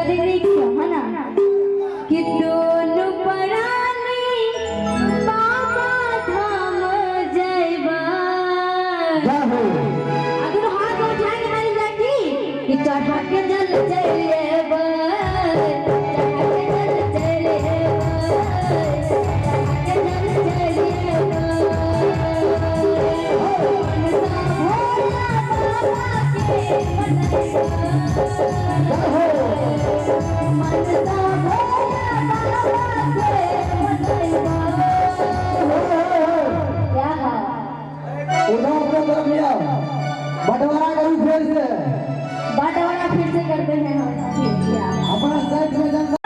देख है ना कि दोनों परानी बाबा धाम जयबा अगर हाथ उठाए हमारी जाकी कि चढ़ा के जल जयबा चढ़ा के जल जयबा चढ़ा के जल जयबा बंटवारा फिर से करते हैं अपना साइड में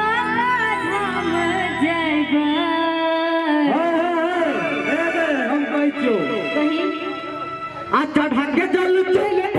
अच्छा ढाके चल चले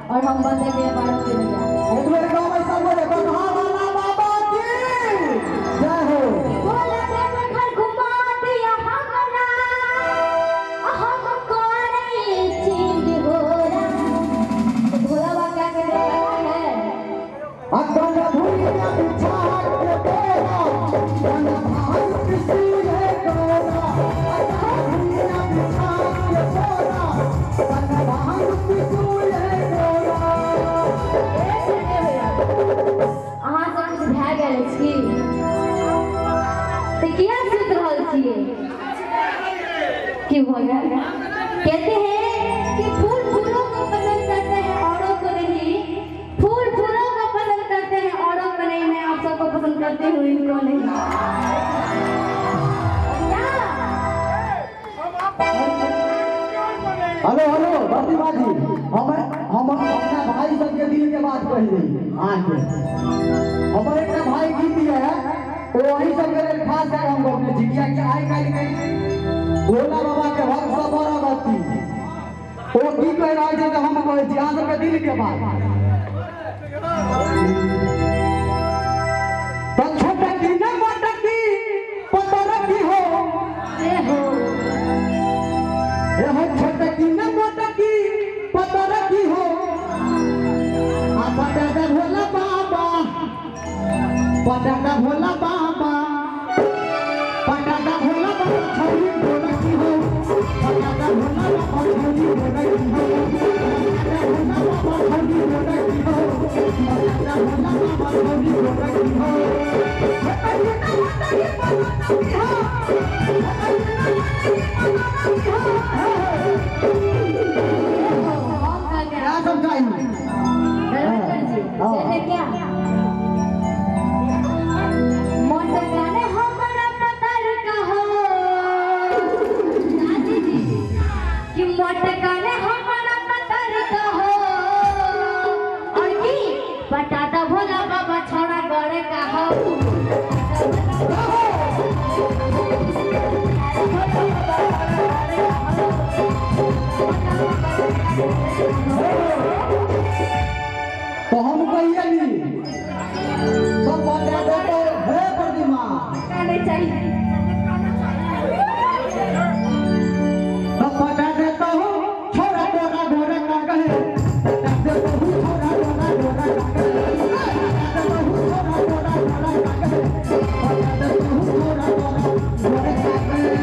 और हम बंदे के बात के एक मेरे गांव में सब बोले बंधावाला बाबा की जय हो बोले देव घर घुमा दिया हमना हम कोई चीज हो रहा भोला बाबा क्या कह रहा है अकल भूलिया बिछा के तेरा मन भाई किसी है तोरा अकल भूलिया बिछा के तेरा मन भाई किसी अहाँ सब कुछ भए गेल छी तऽ किया सुत मगर कहते हैं कि फूल फूलों को पसंद करते हैं औरों को नहीं, फूल फूलों को पसंद करते हैं औरों को नहीं, मैं आप सबको पसंद करती हूँ इनको नहीं। हेलो हेलो प्रतिभा जी, हम अपना भाई सबके दिल के बात कह दी आके हमारे एक भाई गीत है वो वही सब के लिए खास है। हम अपने जिटिया के आए कल के भोला बाबा के भक्त सब बड़ा बाती वो की कह रहा है जो हम कहे छी अहाँ सबके दिल के बात छोटा की न मटकी पतर की हो ए हो छटकी न मोटकी पतर की हो पटाटा भोला बाबा पटाटा भोला बाबा पटाटा भोला बाबा छौरी भोला की हो पटाटा भोला बाबा छौरी भोला की हो पटाटा भोला बाबा छौरी भोला की हो पटाटा भोला बाबा छौरी भोला की हो छटकी न मोटकी पतर की हो क्या समझाएंगे क्या मोटकाने हमरा पतर कहो दादी जी कि मोटकाने हमरा पतर कहो और की पटाटा भोला बाबा छोड़ा गड़े कहो तो हम कहिए नहीं सब बातें तो है प्रतिमा कहने चाहिए सब बता देता हूँ छोरा डोरा डोरा का कहे बता देता हूँ छोरा डोरा डोरा का कहे बता देता हूँ छोरा डोरा डोरा का कहे बता देता हूँ छोरा डोरा डोरा का कहे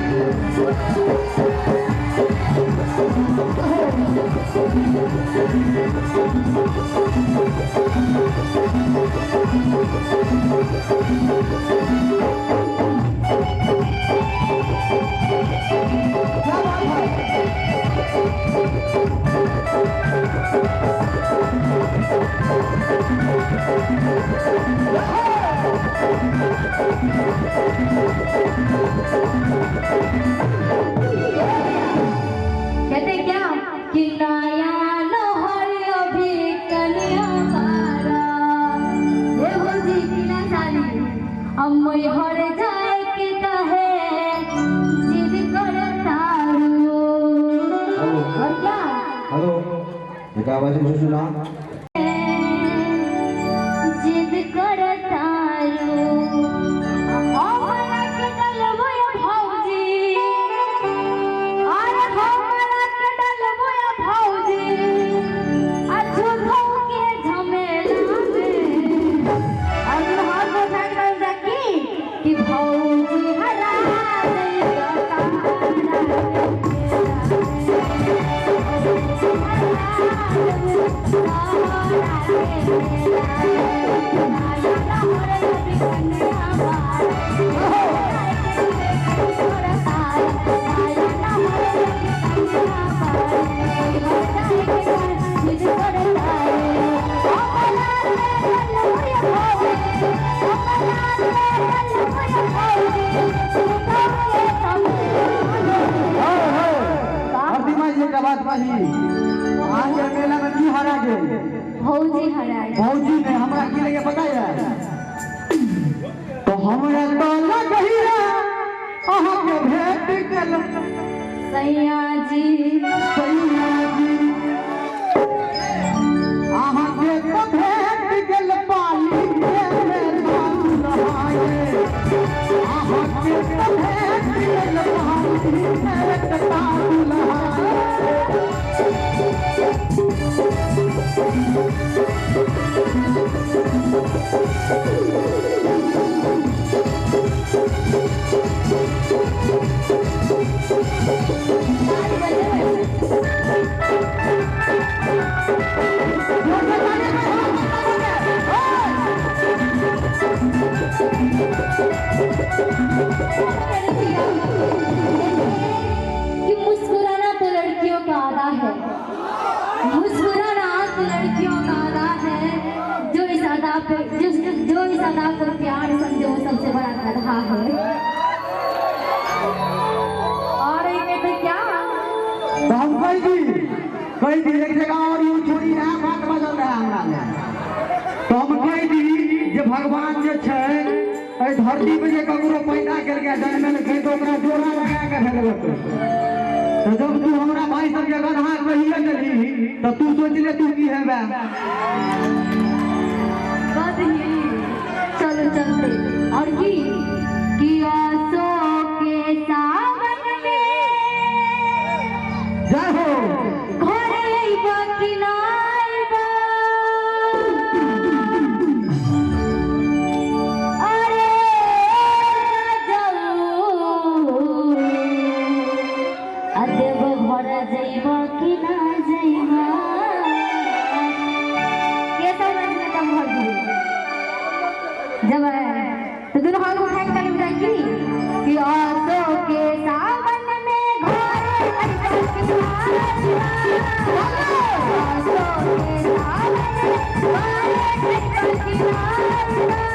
कहते क्या कि नया लोहरियो भी कन्या मारा हे हो जी किला साली अम्मई हर जाए के कहे जिद कर तारू और क्या हेलो एक आवाज से सुना जिद कर तारू हमरा के डलबो या भौजी अरे हमरा के डलबो या भौजी आ झूठो के झमेला में अब हम बताकर सकी कि भौजी हरा नहीं प्रतिमा जी का बात कही आज के मेला में की हरा गए भौजी हरा भौजी ने हमरा की लगे पता है तो हमरा तो लगही अहाँ के भेट गेल सैया जी सैया जी अहाँ के तो भेट गेल पाली के धान रहाए अहाँ के तो भेट गेल पाली के धान रहाए सदा को प्यार समझो वो सबसे बड़ा गधा है। और ये तो क्या तो हम कह दी एक जगह और यूं छोड़ी है बात बदल रहा है हमरा में। तो हम कह दी जे भगवान जे छै ए धरती पे जे ककरो पैदा करके जन्मल के तो ओकरा जोड़ा लगा के भेजबे। तो जब तू हमरा भाई सब के गधा रहिए गेली तो तू सोच ले तू की हेबे। गधी चलो चलते। और की आसो के सावन में जय हो जब तो दोनों हाथ उठाए ताली बजाएगी कि आसो के सावन में घोड़े आसो के सावन में घोड़े